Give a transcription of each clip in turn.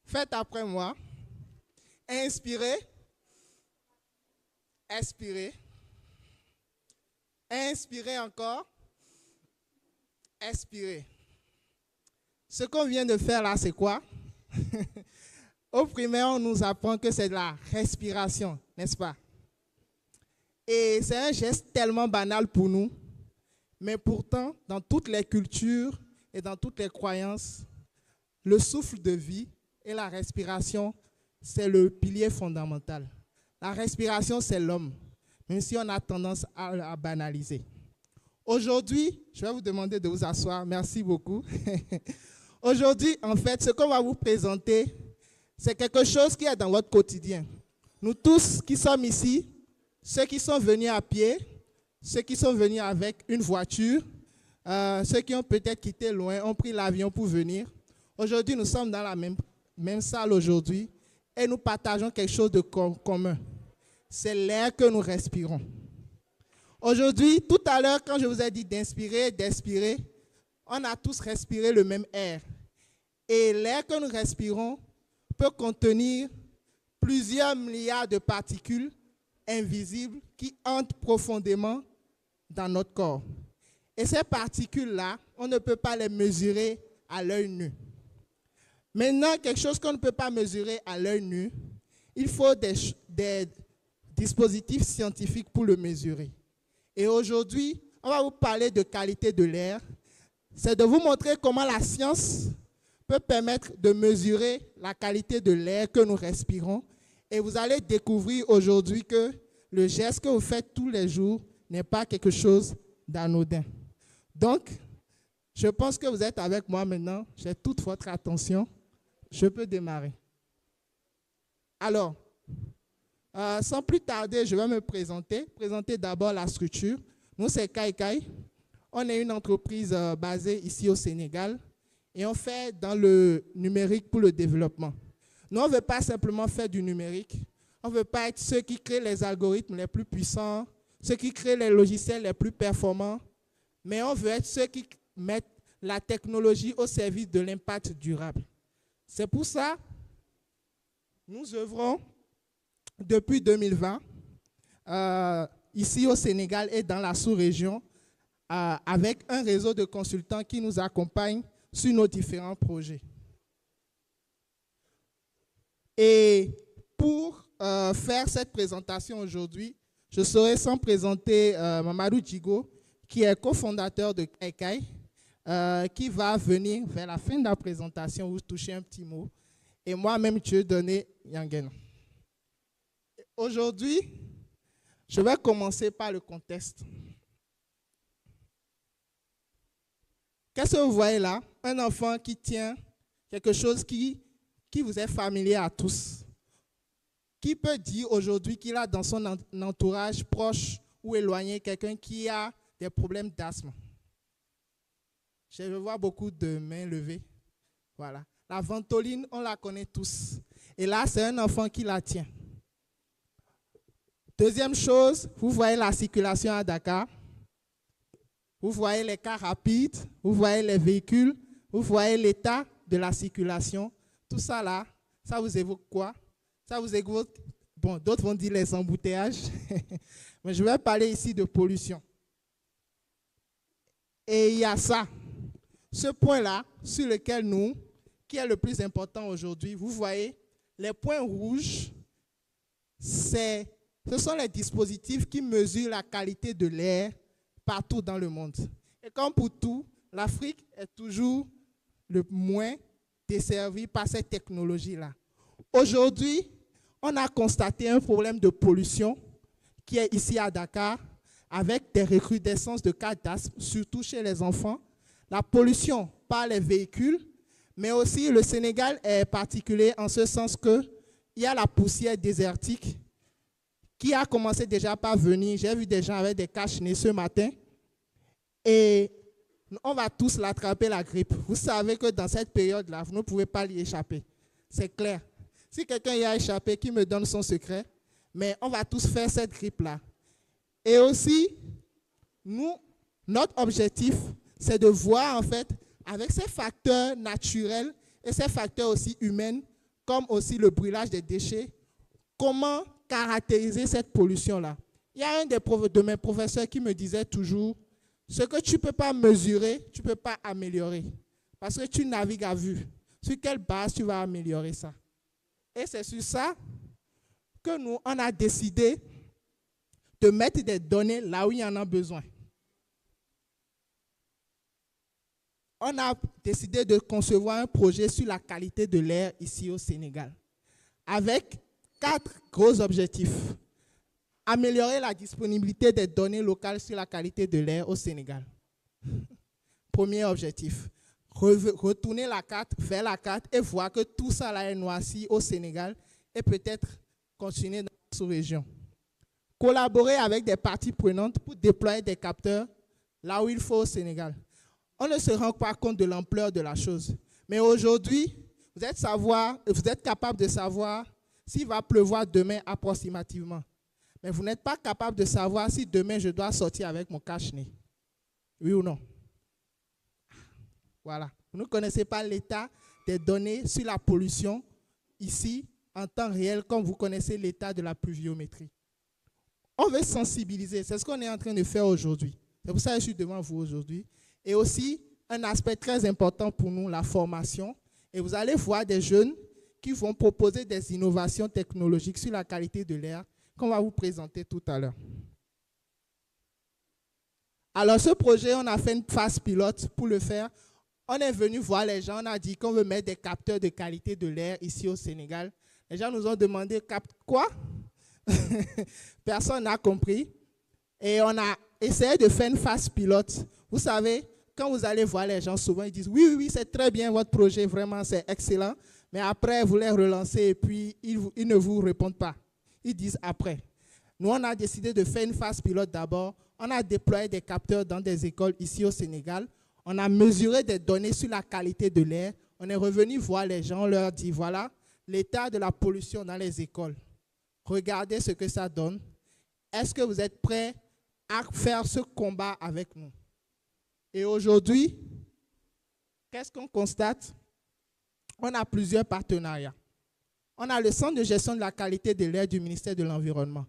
Faites après moi. Inspirez. Expirez. Inspirez encore. Expirez. Ce qu'on vient de faire là, c'est quoi? Au primaire, on nous apprend que c'est de la respiration, n'est-ce pas? Et c'est un geste tellement banal pour nous, mais pourtant, dans toutes les cultures et dans toutes les croyances, le souffle de vie et la respiration, c'est le pilier fondamental. La respiration, c'est l'homme, même si on a tendance à banaliser. Aujourd'hui, je vais vous demander de vous asseoir. Merci beaucoup. Aujourd'hui, en fait, ce qu'on va vous présenter, c'est quelque chose qui est dans votre quotidien. Nous tous qui sommes ici, ceux qui sont venus à pied, ceux qui sont venus avec une voiture, ceux qui ont peut-être quitté loin, ont pris l'avion pour venir. Aujourd'hui, nous sommes dans la même salle aujourd'hui et nous partageons quelque chose de commun. C'est l'air que nous respirons. Aujourd'hui, tout à l'heure, quand je vous ai dit d'inspirer, d'expirer, on a tous respiré le même air. Et l'air que nous respirons peut contenir plusieurs milliards de particules invisibles qui entrent profondément dans notre corps. Et ces particules-là, on ne peut pas les mesurer à l'œil nu. Maintenant, quelque chose qu'on ne peut pas mesurer à l'œil nu, il faut des dispositifs scientifiques pour le mesurer. Et aujourd'hui, on va vous parler de qualité de l'air. C'est de vous montrer comment la science peut permettre de mesurer la qualité de l'air que nous respirons. Et vous allez découvrir aujourd'hui que le geste que vous faites tous les jours n'est pas quelque chose d'anodin. Donc, je pense que vous êtes avec moi maintenant. J'ai toute votre attention. Je peux démarrer. Alors, sans plus tarder, je vais me présenter. Présenter d'abord la structure. Nous, c'est Kaikai. On est une entreprise basée ici au Sénégal et on fait dans le numérique pour le développement. Nous, on ne veut pas simplement faire du numérique. On ne veut pas être ceux qui créent les algorithmes les plus puissants, ceux qui créent les logiciels les plus performants, mais on veut être ceux qui mettent la technologie au service de l'impact durable. C'est pour ça que nous œuvrons depuis 2020 ici au Sénégal et dans la sous-région avec un réseau de consultants qui nous accompagnent sur nos différents projets. Et pour faire cette présentation aujourd'hui, je serai sans présenter Mamadou Djigo, qui est cofondateur de Kaikai, qui va venir vers la fin de la présentation vous toucher un petit mot. Et moi-même, je vais donner Yangen. Aujourd'hui, je vais commencer par le contexte. Qu'est-ce que vous voyez là? Un enfant qui tient quelque chose qui vous est familier à tous. Qui peut dire aujourd'hui qu'il a dans son entourage proche ou éloigné quelqu'un qui a des problèmes d'asthme? Je vois beaucoup de mains levées. Voilà. La ventoline, on la connaît tous. Et là, c'est un enfant qui la tient. Deuxième chose, vous voyez la circulation à Dakar. Vous voyez les cars rapides, vous voyez les véhicules, vous voyez l'état de la circulation. Tout ça là, ça vous évoque quoi? Ça vous évoque, bon, d'autres vont dire les embouteillages, mais je vais parler ici de pollution. Et il y a ça, ce point-là, sur lequel nous, qui est le plus important aujourd'hui, vous voyez, les points rouges, ce sont les dispositifs qui mesurent la qualité de l'air partout dans le monde. Et comme pour tout, l'Afrique est toujours le moins desservie par cette technologie-là. Aujourd'hui, on a constaté un problème de pollution qui est ici à Dakar, avec des recrudescences de cas d'asthme, surtout chez les enfants. La pollution par les véhicules, mais aussi le Sénégal est particulier en ce sens qu'il y a la poussière désertique qui a commencé déjà par venir. J'ai vu des gens avec des cache-nez ce matin. Et on va tous l'attraper, la grippe. Vous savez que dans cette période-là, vous ne pouvez pas y échapper. C'est clair. Si quelqu'un y a échappé, qui me donne son secret, mais on va tous faire cette grippe-là. Et aussi, notre objectif, c'est de voir en fait, avec ces facteurs naturels et ces facteurs aussi humains, comme aussi le brûlage des déchets, comment caractériser cette pollution-là? Il y a un de mes professeurs qui me disait toujours, ce que tu ne peux pas mesurer, tu ne peux pas améliorer. Parce que tu navigues à vue. Sur quelle base tu vas améliorer ça? Et c'est sur ça que nous, on a décidé de mettre des données là où il y en a besoin. On a décidé de concevoir un projet sur la qualité de l'air ici au Sénégal, avec 4 gros objectifs. Améliorer la disponibilité des données locales sur la qualité de l'air au Sénégal. Premier objectif. Retourner la carte, faire la carte et voir que tout ça là est noirci au Sénégal et peut-être continuer dans la sous-région. Collaborer avec des parties prenantes pour déployer des capteurs là où il faut au Sénégal. On ne se rend pas compte de l'ampleur de la chose. Mais aujourd'hui, vous êtes capable de savoir s'il va pleuvoir demain approximativement. Mais vous n'êtes pas capable de savoir si demain je dois sortir avec mon cache-nez. Oui ou non? Voilà. Vous ne connaissez pas l'état des données sur la pollution ici en temps réel comme vous connaissez l'état de la pluviométrie. On veut sensibiliser. C'est ce qu'on est en train de faire aujourd'hui. C'est pour ça que je suis devant vous aujourd'hui. Et aussi, un aspect très important pour nous, la formation. Et vous allez voir des jeunes qui vont proposer des innovations technologiques sur la qualité de l'air qu'on va vous présenter tout à l'heure. Alors, ce projet, on a fait une phase pilote pour le faire. On est venu voir les gens, on a dit qu'on veut mettre des capteurs de qualité de l'air ici au Sénégal. Les gens nous ont demandé, quoi? Personne n'a compris. Et on a essayé de faire une phase pilote. Vous savez, quand vous allez voir les gens, souvent ils disent, oui, c'est très bien votre projet, vraiment c'est excellent. Mais après, vous les relancez et puis ils ne vous répondent pas. Ils disent après. Nous, on a décidé de faire une phase pilote d'abord. On a déployé des capteurs dans des écoles ici au Sénégal. On a mesuré des données sur la qualité de l'air. On est revenu voir les gens, on leur dit, voilà, l'état de la pollution dans les écoles. Regardez ce que ça donne. Est-ce que vous êtes prêts à faire ce combat avec nous? Et aujourd'hui, qu'est-ce qu'on constate? On a plusieurs partenariats. On a le Centre de gestion de la qualité de l'air du ministère de l'Environnement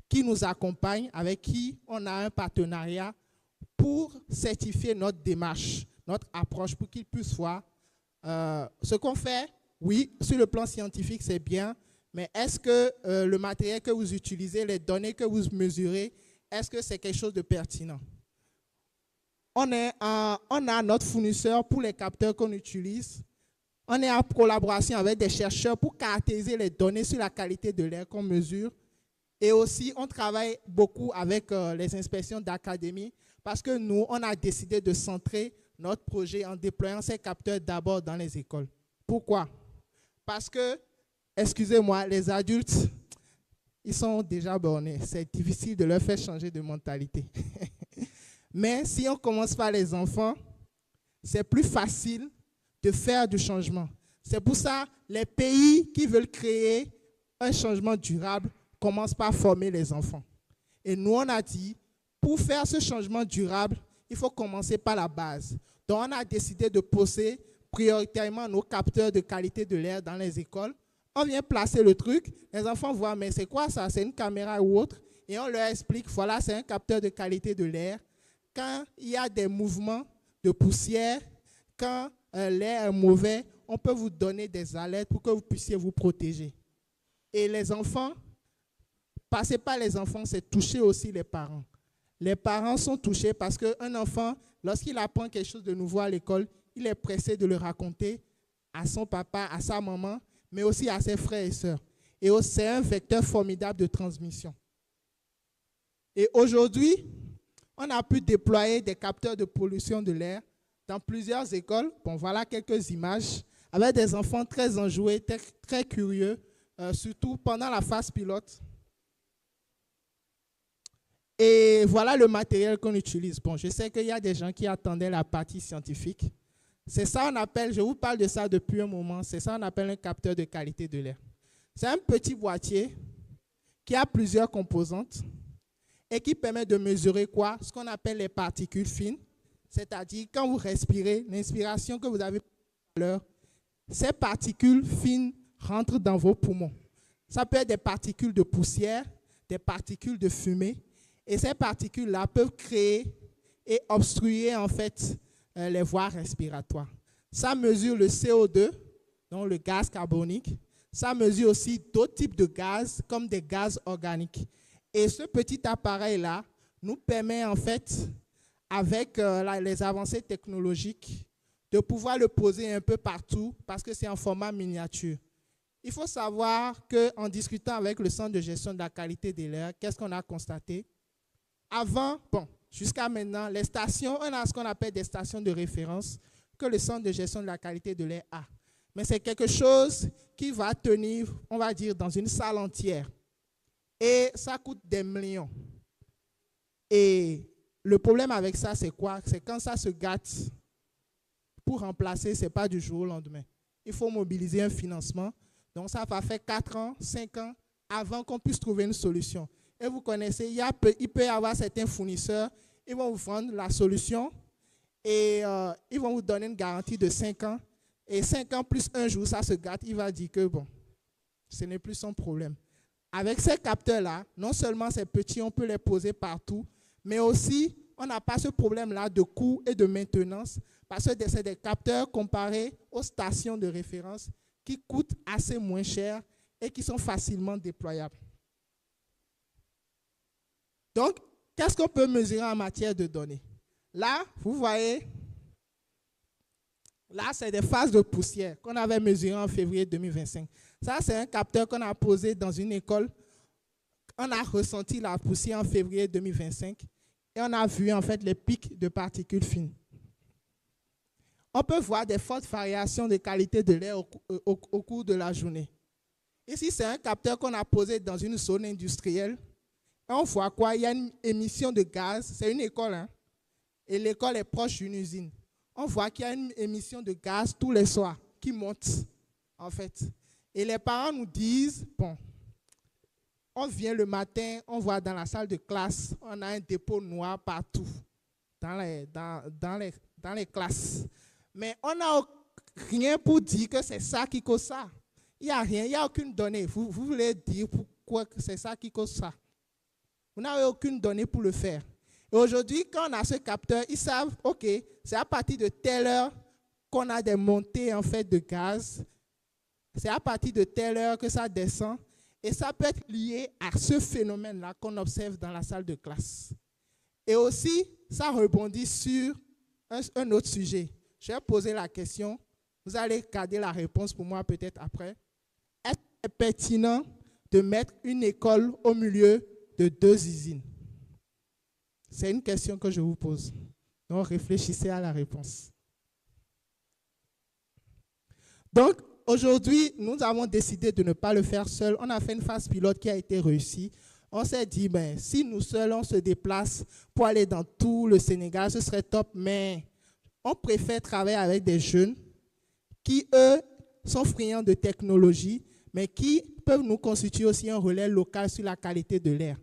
qui nous accompagne, avec qui on a un partenariat pour certifier notre démarche, notre approche, pour qu'ils puissent voir ce qu'on fait. Oui, sur le plan scientifique, c'est bien, mais est-ce que le matériel que vous utilisez, les données que vous mesurez, est-ce que c'est quelque chose de pertinent? On a notre fournisseur pour les capteurs qu'on utilise. On est en collaboration avec des chercheurs pour caractériser les données sur la qualité de l'air qu'on mesure. Et aussi, on travaille beaucoup avec les inspections d'académie parce que nous, on a décidé de centrer notre projet en déployant ces capteurs d'abord dans les écoles. Pourquoi? Parce que, excusez-moi, les adultes, ils sont déjà bornés. C'est difficile de leur faire changer de mentalité. Mais si on commence par les enfants, c'est plus facile de faire du changement. C'est pour ça que les pays qui veulent créer un changement durable commencent par former les enfants. Et nous, on a dit, pour faire ce changement durable, il faut commencer par la base. Donc, on a décidé de poser prioritairement nos capteurs de qualité de l'air dans les écoles. On vient placer le truc, les enfants voient, mais c'est quoi ça? C'est une caméra ou autre? Et on leur explique, voilà, c'est un capteur de qualité de l'air. Quand il y a des mouvements de poussière, quand l'air est mauvais, on peut vous donner des alertes pour que vous puissiez vous protéger. Et les enfants, passer par les enfants, c'est toucher aussi les parents. Les parents sont touchés parce qu'un enfant, lorsqu'il apprend quelque chose de nouveau à l'école, il est pressé de le raconter à son papa, à sa maman, mais aussi à ses frères et sœurs. Et c'est un vecteur formidable de transmission. Et aujourd'hui, on a pu déployer des capteurs de pollution de l'air dans plusieurs écoles. Bon, voilà quelques images avec des enfants très enjoués, très curieux, surtout pendant la phase pilote. Et voilà le matériel qu'on utilise. Bon, je sais qu'il y a des gens qui attendaient la partie scientifique. C'est ça qu'on appelle, je vous parle de ça depuis un moment, c'est ça qu'on appelle un capteur de qualité de l'air. C'est un petit boîtier qui a plusieurs composantes et qui permet de mesurer quoi? Ce qu'on appelle les particules fines, c'est-à-dire quand vous respirez, l'inspiration que vous avez tout à l'heure, ces particules fines rentrent dans vos poumons. Ça peut être des particules de poussière, des particules de fumée. Et ces particules-là peuvent créer et obstruer en fait les voies respiratoires. Ça mesure le CO2, donc le gaz carbonique. Ça mesure aussi d'autres types de gaz, comme des gaz organiques. Et ce petit appareil-là nous permet en fait, avec les avancées technologiques, de pouvoir le poser un peu partout parce que c'est en format miniature. Il faut savoir qu'en discutant avec le Centre de gestion de la qualité de l'air, qu'est-ce qu'on a constaté? Avant, jusqu'à maintenant, les stations, on a ce qu'on appelle des stations de référence que le Centre de gestion de la qualité de l'air a. Mais c'est quelque chose qui va tenir, on va dire, dans une salle entière. Et ça coûte des millions. Et le problème avec ça, c'est quoi? C'est quand ça se gâte, pour remplacer, ce n'est pas du jour au lendemain. Il faut mobiliser un financement. Donc, ça va faire 4 ans, 5 ans avant qu'on puisse trouver une solution. Et vous connaissez, il peut y avoir certains fournisseurs, ils vont vous vendre la solution et ils vont vous donner une garantie de 5 ans. Et 5 ans plus un jour, ça se gâte, il va dire que bon, ce n'est plus son problème. Avec ces capteurs-là, non seulement ces petits, on peut les poser partout, mais aussi, on n'a pas ce problème-là de coût et de maintenance parce que c'est des capteurs comparés aux stations de référence qui coûtent assez moins cher et qui sont facilement déployables. Donc, qu'est-ce qu'on peut mesurer en matière de données? Là, vous voyez, là, c'est des phases de poussière qu'on avait mesurées en février 2025. Ça, c'est un capteur qu'on a posé dans une école. On a ressenti la poussière en février 2025 et on a vu en fait les pics de particules fines. On peut voir des fortes variations de qualité de l'air au cours de la journée. Ici, c'est un capteur qu'on a posé dans une zone industrielle. Et on voit quoi? Il y a une émission de gaz. C'est une école, hein? Et l'école est proche d'une usine. On voit qu'il y a une émission de gaz tous les soirs qui monte, en fait. Et les parents nous disent, bon, on vient le matin, on voit dans la salle de classe, on a un dépôt noir partout, dans les classes. Mais on n'a rien pour dire que c'est ça qui cause ça. Il n'y a rien, il n'y a aucune donnée. Vous voulez dire pourquoi c'est ça qui cause ça? Vous n'avez aucune donnée pour le faire. Et aujourd'hui, quand on a ce capteur, ils savent, OK, c'est à partir de telle heure qu'on a des montées en fait de gaz. C'est à partir de telle heure que ça descend. Et ça peut être lié à ce phénomène-là qu'on observe dans la salle de classe. Et aussi, ça rebondit sur un autre sujet. Je vais poser la question. Vous allez garder la réponse pour moi peut-être après. Est-ce pertinent de mettre une école au milieu de 2 usines? C'est une question que je vous pose. Donc, réfléchissez à la réponse. Donc, aujourd'hui, nous avons décidé de ne pas le faire seul. On a fait une phase pilote qui a été réussie. On s'est dit, si nous seuls, on se déplace pour aller dans tout le Sénégal, ce serait top. Mais on préfère travailler avec des jeunes qui, eux, sont friands de technologie, mais qui peuvent nous constituer aussi un relais local sur la qualité de l'air.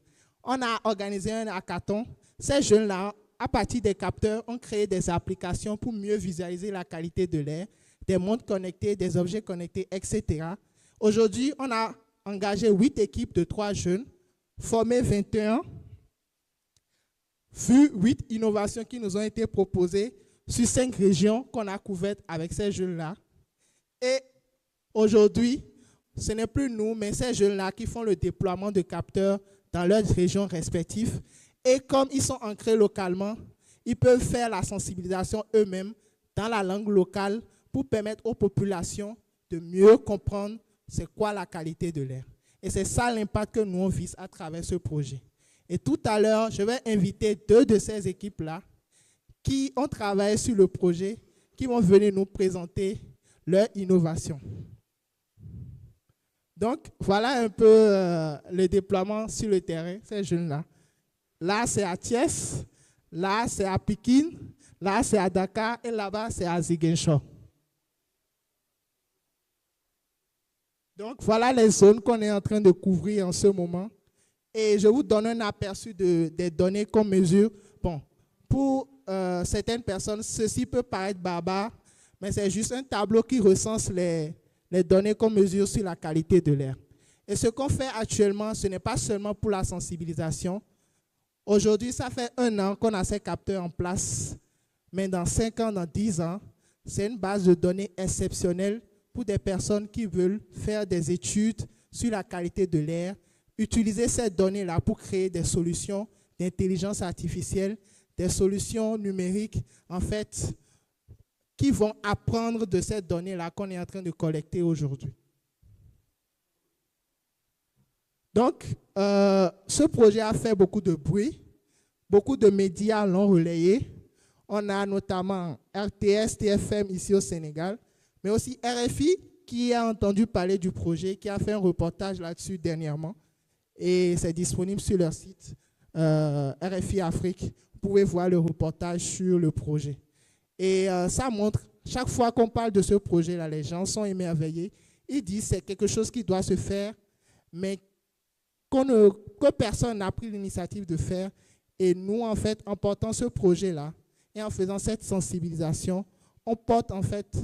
On a organisé un hackathon. Ces jeunes-là, à partir des capteurs, ont créé des applications pour mieux visualiser la qualité de l'air, des montres connectées, des objets connectés, etc. Aujourd'hui, on a engagé 8 équipes de 3 jeunes, formé 21, vu 8 innovations qui nous ont été proposées sur 5 régions qu'on a couvertes avec ces jeunes-là. Et aujourd'hui, ce n'est plus nous, mais ces jeunes-là qui font le déploiement de capteurs dans leurs régions respectives. Et comme ils sont ancrés localement, ils peuvent faire la sensibilisation eux-mêmes dans la langue locale pour permettre aux populations de mieux comprendre c'est quoi la qualité de l'air. Et c'est ça l'impact que nous on vise à travers ce projet. Et tout à l'heure, je vais inviter 2 de ces équipes-là qui ont travaillé sur le projet, qui vont venir nous présenter leur innovation. Donc, voilà un peu le déploiement sur le terrain, ces jeunes-là. Là, c'est à Thiès, là, c'est à Pikine, là, c'est à Dakar, et là-bas, c'est à Ziguinchor. Donc, voilà les zones qu'on est en train de couvrir en ce moment. Et je vous donne un aperçu des données qu'on mesure. Bon, pour certaines personnes, ceci peut paraître barbare, mais c'est juste un tableau qui recense les données qu'on mesure sur la qualité de l'air. Et ce qu'on fait actuellement, ce n'est pas seulement pour la sensibilisation. Aujourd'hui, ça fait 1 an qu'on a ces capteurs en place, mais dans 5 ans, dans 10 ans, c'est une base de données exceptionnelle pour des personnes qui veulent faire des études sur la qualité de l'air, utiliser ces données-là pour créer des solutions d'intelligence artificielle, des solutions numériques, en fait, qui vont apprendre de ces données-là qu'on est en train de collecter aujourd'hui. Donc, ce projet a fait beaucoup de bruit, beaucoup de médias l'ont relayé. On a notamment RTS, TFM ici au Sénégal, mais aussi RFI qui a entendu parler du projet, qui a fait un reportage là-dessus dernièrement. Et c'est disponible sur leur site RFI Afrique. Vous pouvez voir le reportage sur le projet. Et ça montre, chaque fois qu'on parle de ce projet-là, les gens sont émerveillés. Ils disent que c'est quelque chose qui doit se faire, mais que personne n'a pris l'initiative de faire. Et nous, en fait, en portant ce projet-là et en faisant cette sensibilisation, on porte en fait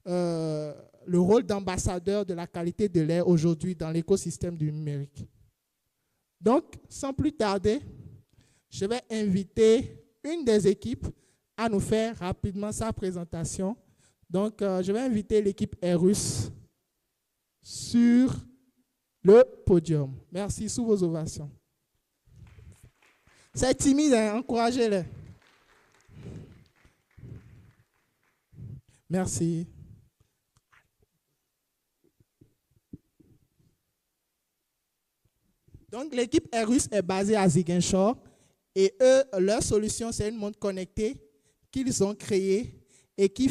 le rôle d'ambassadeur de la qualité de l'air aujourd'hui dans l'écosystème du numérique. Donc, sans plus tarder, je vais inviter une des équipes à nous faire rapidement sa présentation. Donc, je vais inviter l'équipe Airus sur le podium. Merci, sous vos ovations. C'est timide, hein? Encouragez-les. Merci. Donc, l'équipe Airus est basée à Ziguinchor et eux, leur solution, c'est une montre connectée qu'ils ont créée et qui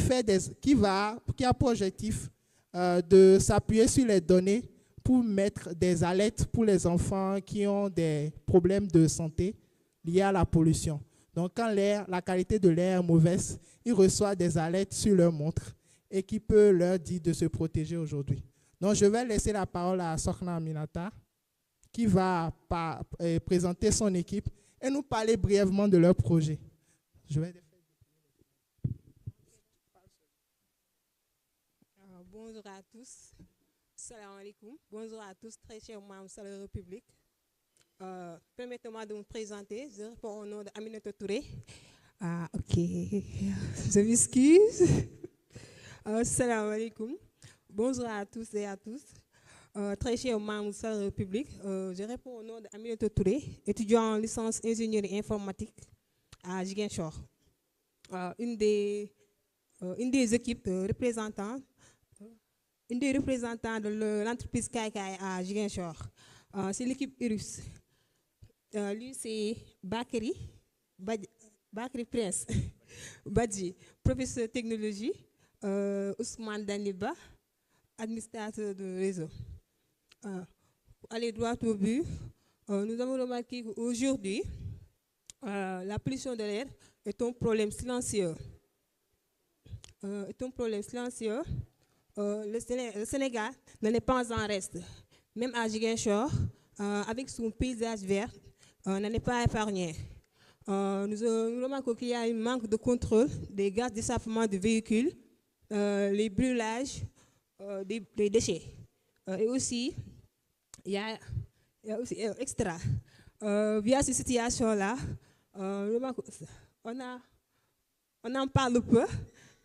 a pour objectif de s'appuyer sur les données pour mettre des alertes pour les enfants qui ont des problèmes de santé liés à la pollution. Donc, quand la qualité de l'air est mauvaise, ils reçoivent des alertes sur leur montre et qui peut leur dire de se protéger aujourd'hui. Donc, je vais laisser la parole à Sokna Aminata qui va présenter son équipe et nous parler brièvement de leur projet. Bonjour à tous. Salam alaikum. Bonjour à tous, très chers membres de la République. Permettez-moi de me présenter. Je réponds au nom d'Aminata Touré. Ok. Je m'excuse. Salam alaikum. Bonjour à tous et à tous. Très chers membres de la République, je réponds au nom d'Aminata Touré, étudiant en licence ingénierie informatique à Ziguinchor. Une des équipes représentantes. Une des représentants de l'entreprise Kaikai à Ziguinchor. C'est l'équipe Airus. Lui, c'est Bakri Prince Badji, professeur de technologie, Ousmane Daniba, administrateur de réseau. Pour aller droit au but, nous avons remarqué qu'aujourd'hui, la pollution de l'air est un problème silencieux. Le Sénégal n'en est pas en reste. Même à Ziguinchor, avec son paysage vert, n'en est pas épargné. Nous remarquons qu'il y a un manque de contrôle des gaz d'échappement de véhicules, les brûlages des déchets. Et aussi, il y a aussi extra. Via cette situation-là, on en parle peu,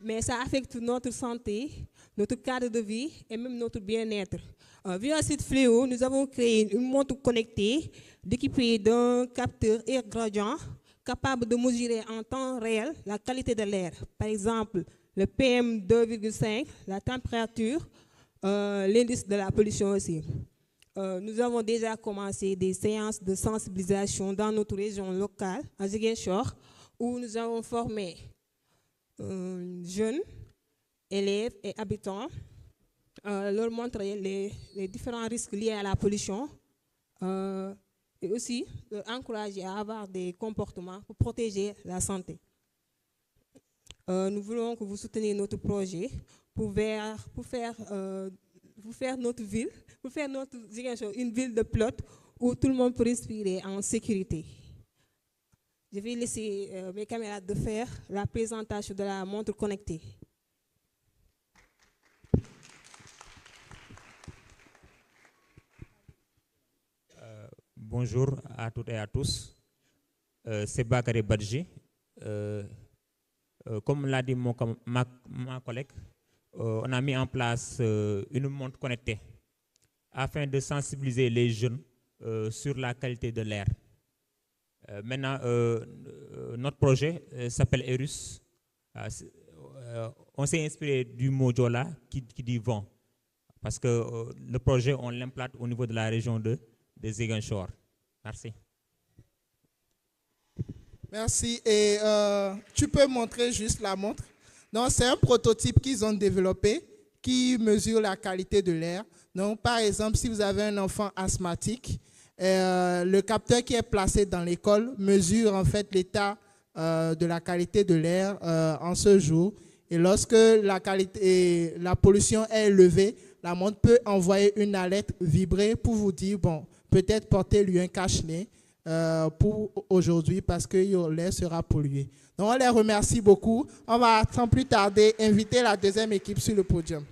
mais ça affecte notre santé, notre cadre de vie et même notre bien-être. Via cette fléau, nous avons créé une montre connectée équipée d'un capteur air gradient capable de mesurer en temps réel la qualité de l'air. Par exemple, le PM2,5, la température, l'indice de la pollution aussi. Nous avons déjà commencé des séances de sensibilisation dans notre région locale, à Ziguinchor, où nous avons formé jeunes, élèves et habitants, leur montrer les différents risques liés à la pollution et aussi encourager à avoir des comportements pour protéger la santé. Nous voulons que vous souteniez notre projet pour faire notre ville, pour faire notre Ziguinchor une ville de pilote où tout le monde peut respirer en sécurité. Je vais laisser mes camarades de faire la présentation de la montre connectée. Bonjour à toutes et à tous. C'est Bakary Badji. Comme l'a dit ma collègue, on a mis en place une montre connectée afin de sensibiliser les jeunes sur la qualité de l'air. Maintenant, notre projet s'appelle ERUS. On s'est inspiré du mot Jola qui dit vent, parce que le projet, on l'implante au niveau de la région de Ziguinchor. Merci. Merci. Et tu peux montrer juste la montre? Donc, c'est un prototype qu'ils ont développé qui mesure la qualité de l'air. Donc, par exemple, si vous avez un enfant asthmatique, le capteur qui est placé dans l'école mesure en fait l'état de la qualité de l'air en ce jour. Et lorsque la pollution est élevée, la montre peut envoyer une alerte vibrer pour vous dire, bon, peut-être portez-lui un cache-nez pour aujourd'hui parce que l'air sera pollué. Donc, on les remercie beaucoup. On va, sans plus tarder, inviter la deuxième équipe sur le podium.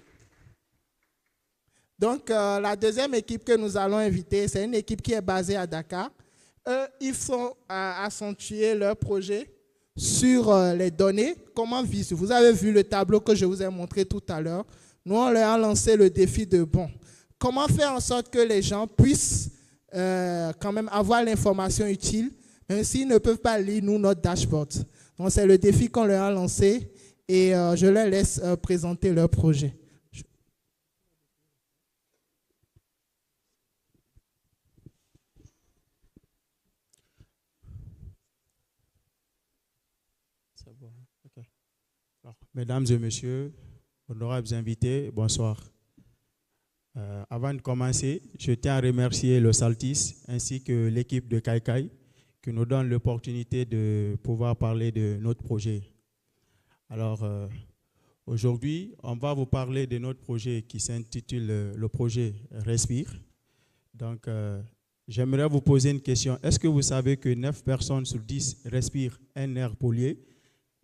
Donc, la deuxième équipe que nous allons inviter, c'est une équipe qui est basée à Dakar. Eux, ils font accentuer leur projet sur les données. Comment visualiser? Vous avez vu le tableau que je vous ai montré tout à l'heure. Nous, on leur a lancé le défi de, bon, comment faire en sorte que les gens puissent quand même avoir l'information utile, même s'ils ne peuvent pas lire, nous, notre dashboard. Donc, c'est le défi qu'on leur a lancé et je leur laisse présenter leur projet. Okay. Alors, mesdames et messieurs, honorables invités, bonsoir. Avant de commencer, je tiens à remercier le Saltis ainsi que l'équipe de Kaikai qui nous donne l'opportunité de pouvoir parler de notre projet. Alors, aujourd'hui, on va vous parler de notre projet qui s'intitule le projet Respire. Donc, j'aimerais vous poser une question. Est-ce que vous savez que 9 personnes sur 10 respirent un air pollué?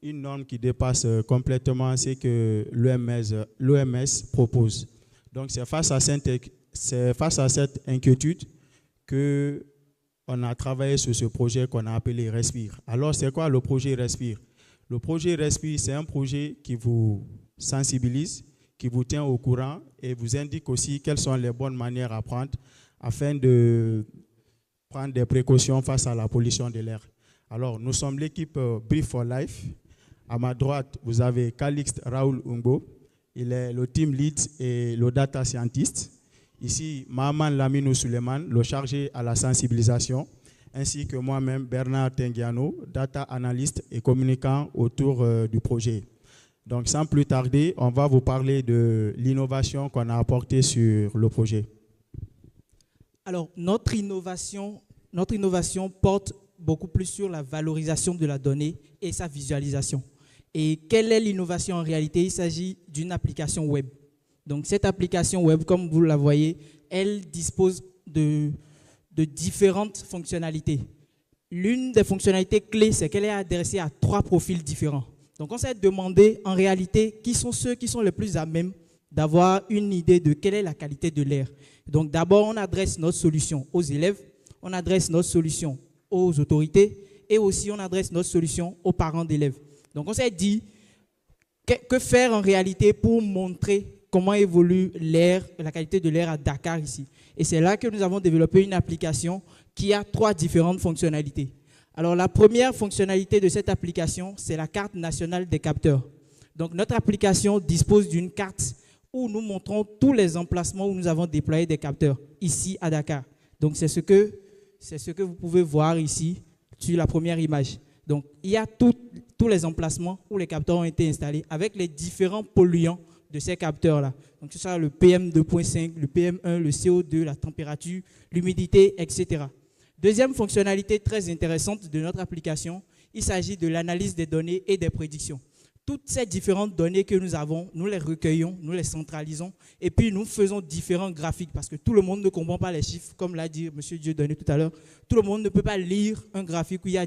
Une norme qui dépasse complètement ce que l'OMS propose. Donc, c'est face à cette inquiétude qu'on a travaillé sur ce projet qu'on a appelé Respire. Alors, c'est quoi le projet Respire? Le projet Respire, c'est un projet qui vous sensibilise, qui vous tient au courant et vous indique aussi quelles sont les bonnes manières à prendre afin de prendre des précautions face à la pollution de l'air. Alors, nous sommes l'équipe Brief for Life. À ma droite, vous avez Calixte Raoul Umbo. Il est le team lead et le data scientist. Ici, Mahaman Laminou Suleiman, le chargé à la sensibilisation, ainsi que moi-même, Bernard Tengiano, data analyst et communicant autour du projet. Donc, sans plus tarder, on va vous parler de l'innovation qu'on a apportée sur le projet. Alors, notre innovation porte beaucoup plus sur la valorisation de la donnée et sa visualisation. Et quelle est l'innovation en réalité? Il s'agit d'une application web. Donc, cette application web, comme vous la voyez, elle dispose de différentes fonctionnalités. L'une des fonctionnalités clés, c'est qu'elle est adressée à 3 profils différents. Donc, on s'est demandé en réalité qui sont ceux qui sont les plus à même d'avoir une idée de quelle est la qualité de l'air. Donc, d'abord, on adresse notre solution aux élèves, on adresse notre solution aux autorités et aussi on adresse notre solution aux parents d'élèves. Donc, on s'est dit que faire en réalité pour montrer comment évolue l'air, la qualité de l'air à Dakar ici. Et c'est là que nous avons développé une application qui a 3 différentes fonctionnalités. Alors, la première fonctionnalité de cette application, c'est la carte nationale des capteurs. Donc, notre application dispose d'une carte où nous montrons tous les emplacements où nous avons déployé des capteurs ici à Dakar. Donc, c'est ce que vous pouvez voir ici sur la première image. Donc, il y a tous les emplacements où les capteurs ont été installés avec les différents polluants de ces capteurs-là. Donc, ce sera le PM2.5, le PM1, le CO2, la température, l'humidité, etc. Deuxième fonctionnalité très intéressante de notre application, il s'agit de l'analyse des données et des prédictions. Toutes ces différentes données que nous avons, nous les recueillons, nous les centralisons et puis nous faisons différents graphiques parce que tout le monde ne comprend pas les chiffres, comme l'a dit M. Dieudonné tout à l'heure. Tout le monde ne peut pas lire un graphique où il y a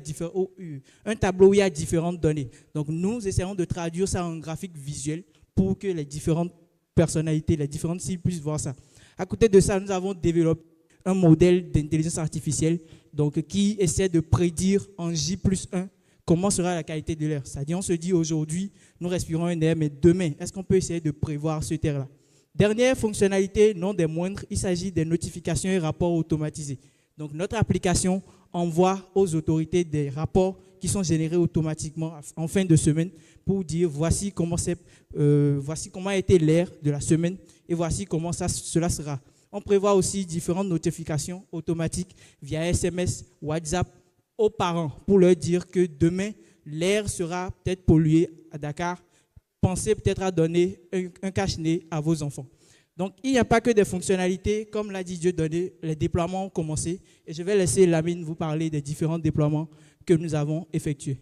un tableau où il y a différentes données. Donc nous essayons de traduire ça en graphique visuel pour que les différentes personnalités, les différentes cibles puissent voir ça. À côté de ça, nous avons développé un modèle d'intelligence artificielle donc, qui essaie de prédire en J+1 comment sera la qualité de l'air. C'est-à-dire, on se dit aujourd'hui, nous respirons un air, mais demain, est-ce qu'on peut essayer de prévoir cet air-là? Dernière fonctionnalité, non des moindres, il s'agit des notifications et rapports automatisés. Donc, notre application envoie aux autorités des rapports qui sont générés automatiquement en fin de semaine pour dire voici comment a été l'air de la semaine et voici comment cela sera. On prévoit aussi différentes notifications automatiques via SMS, WhatsApp aux parents pour leur dire que demain, l'air sera peut-être pollué à Dakar. Pensez peut-être à donner un cache-nez à vos enfants. Donc, il n'y a pas que des fonctionnalités. Comme l'a dit Dieudonné, les déploiements ont commencé. Et je vais laisser Lamine vous parler des différents déploiements que nous avons effectués.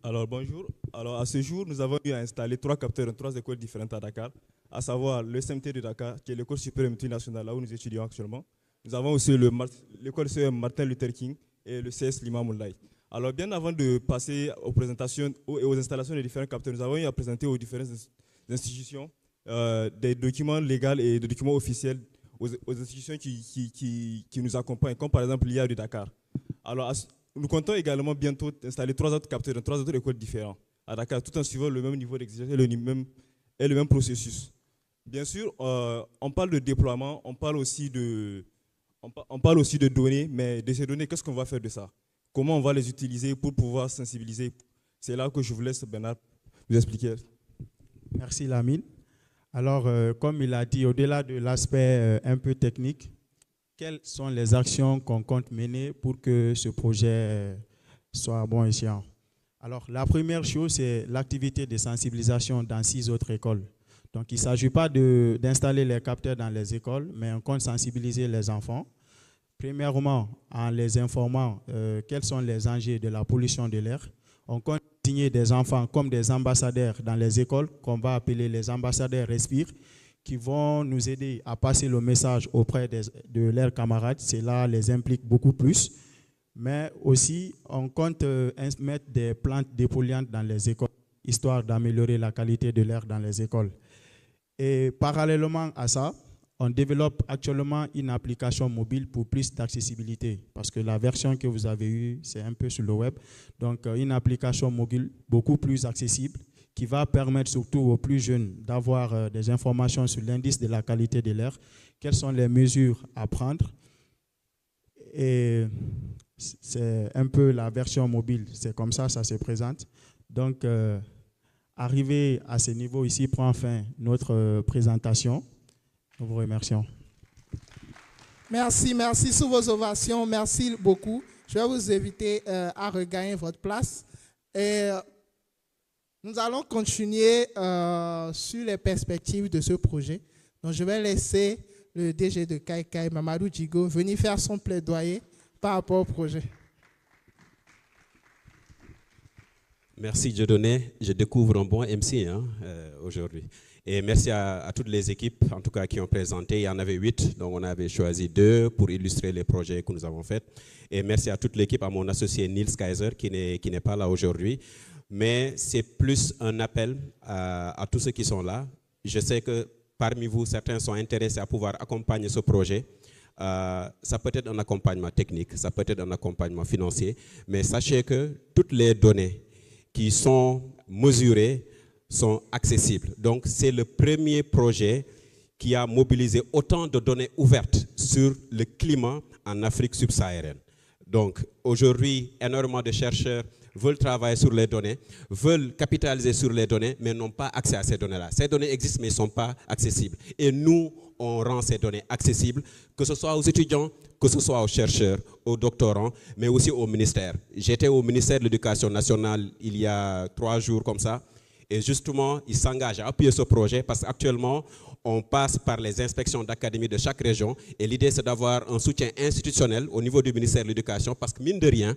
Alors, bonjour. Alors, à ce jour, nous avons eu à installer 3 capteurs dans 3 écoles différentes à Dakar, à savoir le SMT de Dakar, qui est l'école supérieure multinationale, là où nous étudions actuellement. Nous avons aussi l'école CM Martin Luther King et le CS Lima Moulay. Alors, bien avant de passer aux présentations et aux installations des différents capteurs, nous avons eu à présenter aux différentes institutions des documents légaux et des documents officiels aux institutions qui nous accompagnent, comme par exemple l'IA de Dakar. Alors, nous comptons également bientôt installer 3 autres capteurs dans 3 autres écoles différentes à Dakar, tout en suivant le même niveau d'exigence et le même processus. Bien sûr, on parle de déploiement, on parle aussi de données, mais de ces données, qu'est-ce qu'on va faire de ça? Comment on va les utiliser pour pouvoir sensibiliser? C'est là que je vous laisse, Bernard, vous expliquer. Merci, Lamine. Alors, comme il a dit, au-delà de l'aspect un peu technique, quelles sont les actions qu'on compte mener pour que ce projet soit bon escient? Alors, la première chose, c'est l'activité de sensibilisation dans 6 autres écoles. Donc, il ne s'agit pas d'installer les capteurs dans les écoles, mais on compte sensibiliser les enfants. Premièrement, en les informant quels sont les enjeux de la pollution de l'air. On compte signer des enfants comme des ambassadeurs dans les écoles, qu'on va appeler les ambassadeurs Respire, qui vont nous aider à passer le message auprès de leurs camarades. Cela les implique beaucoup plus. Mais aussi, on compte mettre des plantes dépolluantes dans les écoles, histoire d'améliorer la qualité de l'air dans les écoles. Et parallèlement à ça, on développe actuellement une application mobile pour plus d'accessibilité, parce que la version que vous avez eue, c'est un peu sur le web. Donc, une application mobile beaucoup plus accessible, qui va permettre surtout aux plus jeunes d'avoir des informations sur l'indice de la qualité de l'air, quelles sont les mesures à prendre. Et c'est un peu la version mobile, c'est comme ça se présente. Donc, arrivé à ce niveau ici prend fin notre présentation. Nous vous remercions. Merci sous vos ovations, merci beaucoup. Je vais vous inviter à regagner votre place. Et nous allons continuer sur les perspectives de ce projet. Donc, je vais laisser le DG de Kaikai, Mamadou Djigo, venir faire son plaidoyer par rapport au projet. Merci Dieudonné. Je découvre un bon MC aujourd'hui. Et merci à toutes les équipes, en tout cas, qui ont présenté. Il y en avait 8, donc on avait choisi 2 pour illustrer les projets que nous avons faits. Et merci à toute l'équipe, à mon associé Niels Kaiser, qui n'est pas là aujourd'hui. Mais c'est plus un appel à tous ceux qui sont là. Je sais que parmi vous, certains sont intéressés à pouvoir accompagner ce projet. Ça peut être un accompagnement technique, ça peut être un accompagnement financier, mais sachez que toutes les données qui sont mesurées sont accessibles. Donc, c'est le premier projet qui a mobilisé autant de données ouvertes sur le climat en Afrique subsaharienne. Donc, aujourd'hui, énormément de chercheurs veulent travailler sur les données, veulent capitaliser sur les données, mais n'ont pas accès à ces données-là. Ces données existent, mais ne sont pas accessibles. Et nous, on rend ces données accessibles, que ce soit aux étudiants, que ce soit aux chercheurs, aux doctorants, mais aussi au ministère. J'étais au ministère de l'Éducation nationale il y a 3 jours comme ça, et justement, ils s'engagent à appuyer ce projet parce qu'actuellement, on passe par les inspections d'académie de chaque région, et l'idée, c'est d'avoir un soutien institutionnel au niveau du ministère de l'Éducation, parce que mine de rien,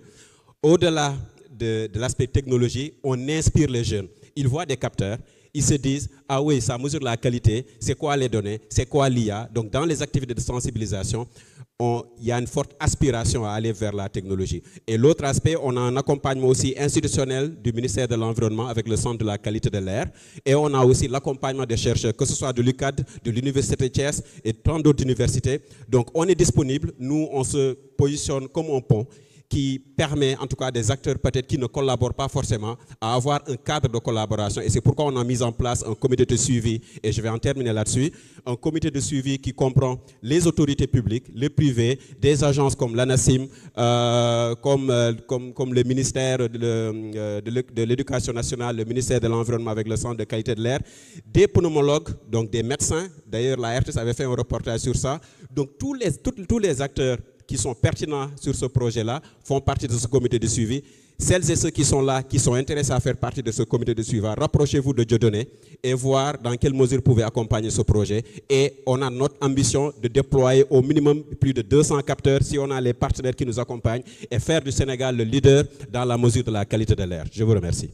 au-delà de l'aspect technologie, on inspire les jeunes. Ils voient des capteurs, ils se disent, ah oui, ça mesure la qualité, c'est quoi les données, c'est quoi l'IA. Donc dans les activités de sensibilisation, il y a une forte aspiration à aller vers la technologie. Et l'autre aspect, on a un accompagnement aussi institutionnel du ministère de l'Environnement avec le Centre de la qualité de l'air. Et on a aussi l'accompagnement des chercheurs, que ce soit de l'UCAD, de l'Université de Thiès et tant d'autres universités. Donc on est disponible, nous on se positionne comme un pont qui permet en tout cas des acteurs peut-être qui ne collaborent pas forcément à avoir un cadre de collaboration. Et c'est pourquoi on a mis en place un comité de suivi, et je vais en terminer là-dessus, un comité de suivi qui comprend les autorités publiques, les privés, des agences comme l'ANACIM, comme le ministère de l'Éducation nationale, le ministère de l'Environnement avec le Centre de qualité de l'air, des pneumologues, donc des médecins. D'ailleurs, la RTS avait fait un reportage sur ça. Donc tous les acteurs qui sont pertinents sur ce projet-là font partie de ce comité de suivi. Celles et ceux qui sont là, qui sont intéressés à faire partie de ce comité de suivi, rapprochez-vous de Dieudonné et voir dans quelle mesure vous pouvez accompagner ce projet. Et on a notre ambition de déployer au minimum plus de 200 capteurs si on a les partenaires qui nous accompagnent et faire du Sénégal le leader dans la mesure de la qualité de l'air. Je vous remercie.